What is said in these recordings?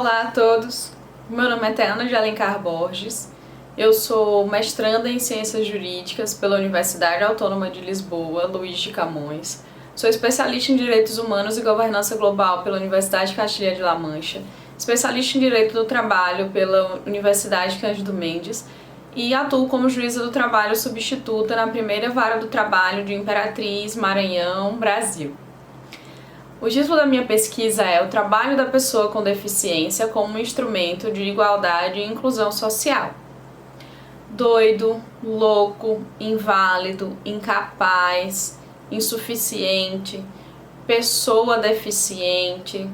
Olá a todos, meu nome é Tayana de Alencar Borges, eu sou mestranda em Ciências Jurídicas pela Universidade Autônoma de Lisboa, Luís de Camões, sou especialista em Direitos Humanos e Governança Global pela Universidade Castilha de La Mancha, especialista em Direito do Trabalho pela Universidade Cândido Mendes e atuo como juíza do trabalho substituta na primeira vara do trabalho de Imperatriz, Maranhão, Brasil. O título da minha pesquisa é O Trabalho da Pessoa com Deficiência como Instrumento de Igualdade e Inclusão Social. Doido, louco, inválido, incapaz, insuficiente, pessoa deficiente.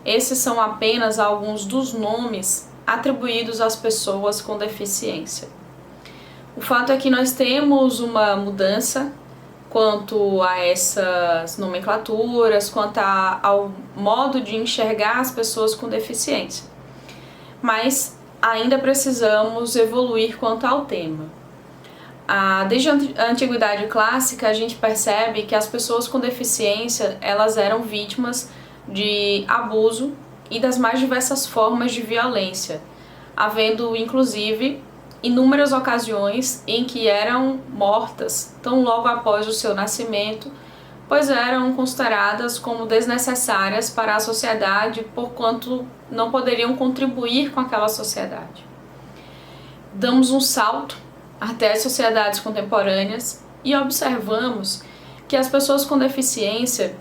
Esses são apenas alguns dos nomes atribuídos às pessoas com deficiência. O fato é que nós temos uma mudança quanto a essas nomenclaturas, quanto ao modo de enxergar as pessoas com deficiência. Mas ainda precisamos evoluir quanto ao tema. Desde a antiguidade clássica, a gente percebe que as pessoas com deficiência elas eram vítimas de abuso e das mais diversas formas de violência, havendo inclusive inúmeras ocasiões em que eram mortas tão logo após o seu nascimento, pois eram consideradas como desnecessárias para a sociedade, porquanto não poderiam contribuir com aquela sociedade. Damos um salto até as sociedades contemporâneas e observamos que as pessoas com deficiência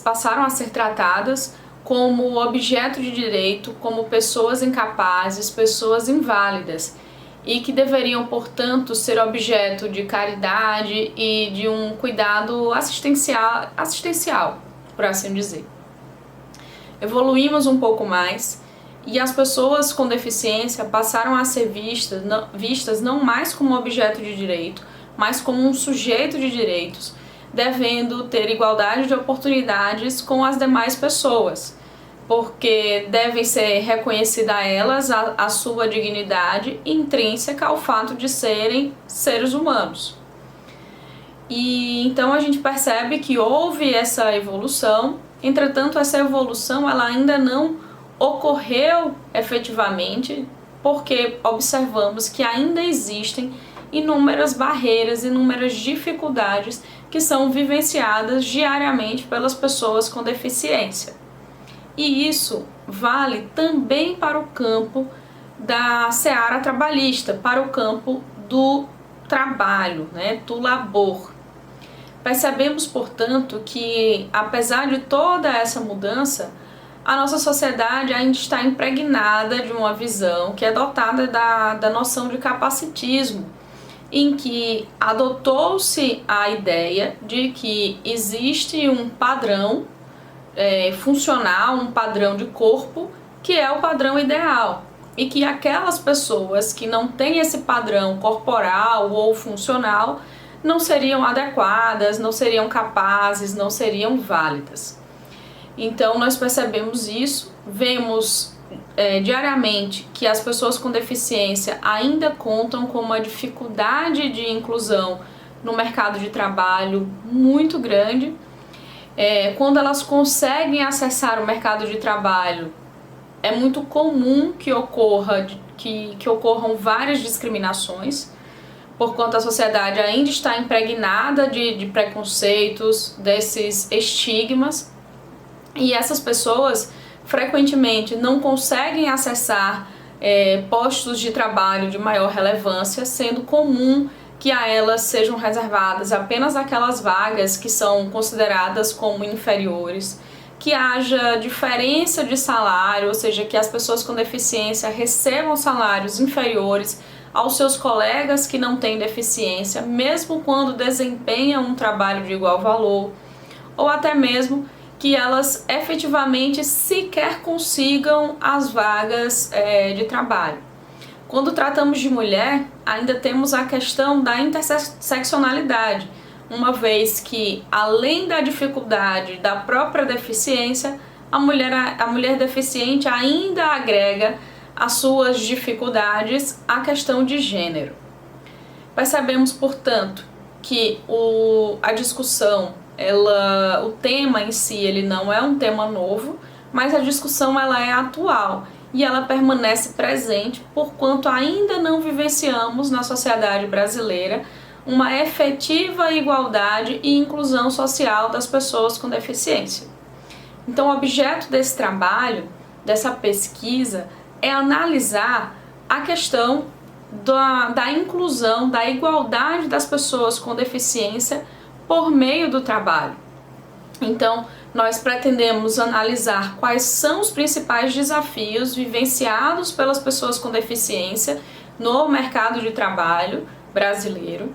passaram a ser tratadas como objeto de direito, como pessoas incapazes, pessoas inválidas, e que deveriam, portanto, ser objeto de caridade e de um cuidado assistencial, por assim dizer. Evoluímos um pouco mais e as pessoas com deficiência passaram a ser vistas não mais como objeto de direito, mas como um sujeito de direitos, devendo ter igualdade de oportunidades com as demais pessoas, porque deve ser reconhecida a elas a sua dignidade intrínseca ao fato de serem seres humanos. E então a gente percebe que houve essa evolução, entretanto essa evolução ela ainda não ocorreu efetivamente, porque observamos que ainda existem inúmeras barreiras, inúmeras dificuldades que são vivenciadas diariamente pelas pessoas com deficiência. E isso vale também para o campo da seara trabalhista, para o campo do trabalho, do labor. Percebemos, portanto, que apesar de toda essa mudança, a nossa sociedade ainda está impregnada de uma visão que é dotada da noção de capacitismo, em que adotou-se a ideia de que existe um padrão funcional, um padrão de corpo, que é o padrão ideal, e que aquelas pessoas que não têm esse padrão corporal ou funcional não seriam adequadas, não seriam capazes, não seriam válidas. Então nós percebemos isso, vemos diariamente que as pessoas com deficiência ainda contam com uma dificuldade de inclusão no mercado de trabalho muito grande. Quando elas conseguem acessar o mercado de trabalho, é muito comum que ocorram várias discriminações, porquanto a sociedade ainda está impregnada de preconceitos, desses estigmas, e essas pessoas frequentemente não conseguem acessar postos de trabalho de maior relevância, sendo comum que a elas sejam reservadas apenas aquelas vagas que são consideradas como inferiores, que haja diferença de salário, ou seja, que as pessoas com deficiência recebam salários inferiores aos seus colegas que não têm deficiência, mesmo quando desempenham um trabalho de igual valor, ou até mesmo que elas efetivamente sequer consigam as vagas de trabalho. Quando tratamos de mulher, ainda temos a questão da interseccionalidade, uma vez que, além da dificuldade da própria deficiência, a mulher deficiente ainda agrega às suas dificuldades a questão de gênero. Percebemos, portanto, que a discussão, o tema em si, ele não é um tema novo, mas a discussão ela é atual e ela permanece presente porquanto ainda não vivenciamos na sociedade brasileira uma efetiva igualdade e inclusão social das pessoas com deficiência. Então, o objeto desse trabalho, dessa pesquisa, é analisar a questão da inclusão, da igualdade das pessoas com deficiência por meio do trabalho. Então, nós pretendemos analisar quais são os principais desafios vivenciados pelas pessoas com deficiência no mercado de trabalho brasileiro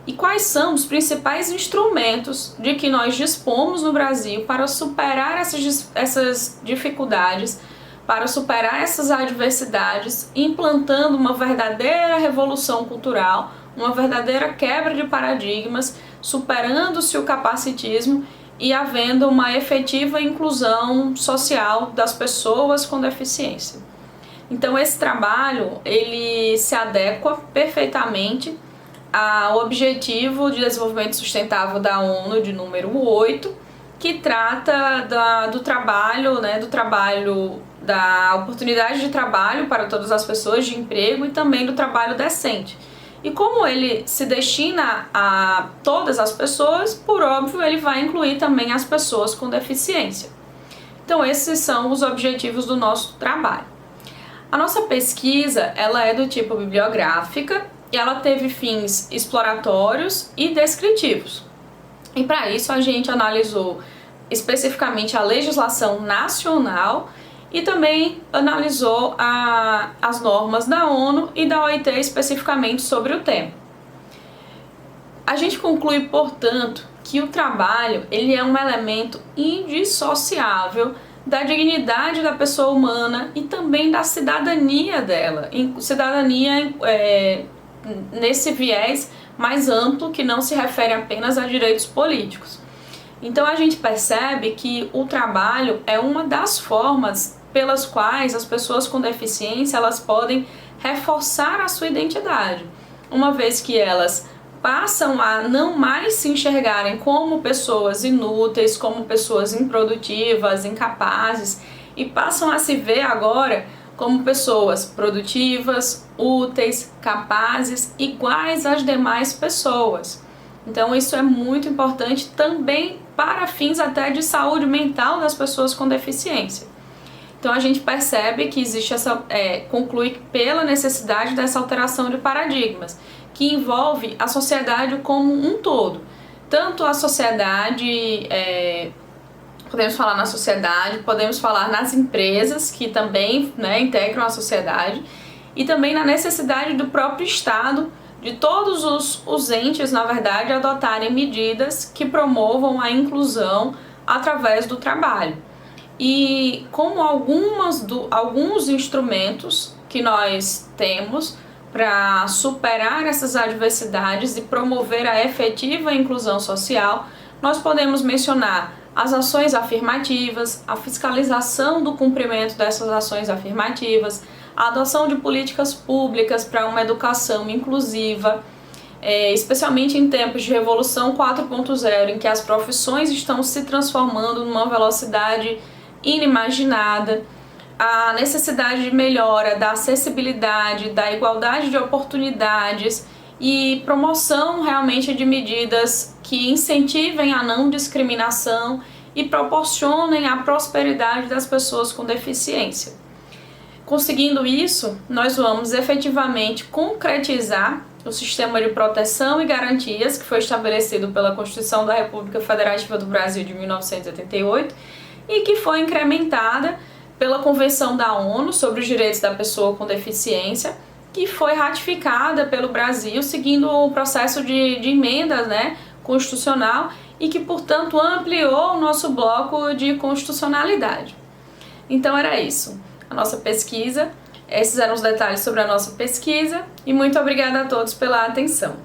e quais são os principais instrumentos de que nós dispomos no Brasil para superar essas dificuldades, para superar essas adversidades, implantando uma verdadeira revolução cultural, uma verdadeira quebra de paradigmas, superando-se o capacitismo e havendo uma efetiva inclusão social das pessoas com deficiência. Então esse trabalho ele se adequa perfeitamente ao Objetivo de Desenvolvimento Sustentável da ONU de número 8, que trata do trabalho, da oportunidade de trabalho para todas as pessoas, de emprego e também do trabalho decente. E como ele se destina a todas as pessoas, por óbvio, ele vai incluir também as pessoas com deficiência. Então, esses são os objetivos do nosso trabalho. A nossa pesquisa, ela é do tipo bibliográfica e ela teve fins exploratórios e descritivos. E para isso a gente analisou especificamente a legislação nacional e também analisou as normas da ONU e da OIT especificamente sobre o tema. A gente conclui, portanto, que o trabalho ele é um elemento indissociável da dignidade da pessoa humana e também da cidadania dela. Cidadania nesse viés mais amplo que não se refere apenas a direitos políticos. Então a gente percebe que o trabalho é uma das formas pelas quais as pessoas com deficiência elas podem reforçar a sua identidade, uma vez que elas passam a não mais se enxergarem como pessoas inúteis, como pessoas improdutivas, incapazes, e passam a se ver agora como pessoas produtivas, úteis, capazes, iguais às demais pessoas. Então isso é muito importante também para fins até de saúde mental das pessoas com deficiência. Então a gente percebe que existe conclui pela necessidade dessa alteração de paradigmas, que envolve a sociedade como um todo. Tanto a sociedade, podemos falar na sociedade, podemos falar nas empresas, que também integram a sociedade, e também na necessidade do próprio Estado, de todos os entes, na verdade, adotarem medidas que promovam a inclusão através do trabalho. E como alguns instrumentos que nós temos para superar essas adversidades e promover a efetiva inclusão social, nós podemos mencionar as ações afirmativas, a fiscalização do cumprimento dessas ações afirmativas, a adoção de políticas públicas para uma educação inclusiva, especialmente em tempos de Revolução 4.0, em que as profissões estão se transformando numa velocidade inimaginada, a necessidade de melhora da acessibilidade, da igualdade de oportunidades e promoção realmente de medidas que incentivem a não discriminação e proporcionem a prosperidade das pessoas com deficiência. Conseguindo isso, nós vamos efetivamente concretizar o sistema de proteção e garantias que foi estabelecido pela Constituição da República Federativa do Brasil de 1988 e que foi incrementada pela Convenção da ONU sobre os Direitos da Pessoa com Deficiência, que foi ratificada pelo Brasil seguindo o processo de emenda constitucional e que, portanto, ampliou o nosso bloco de constitucionalidade. Então era isso, a nossa pesquisa, esses eram os detalhes sobre a nossa pesquisa e muito obrigada a todos pela atenção.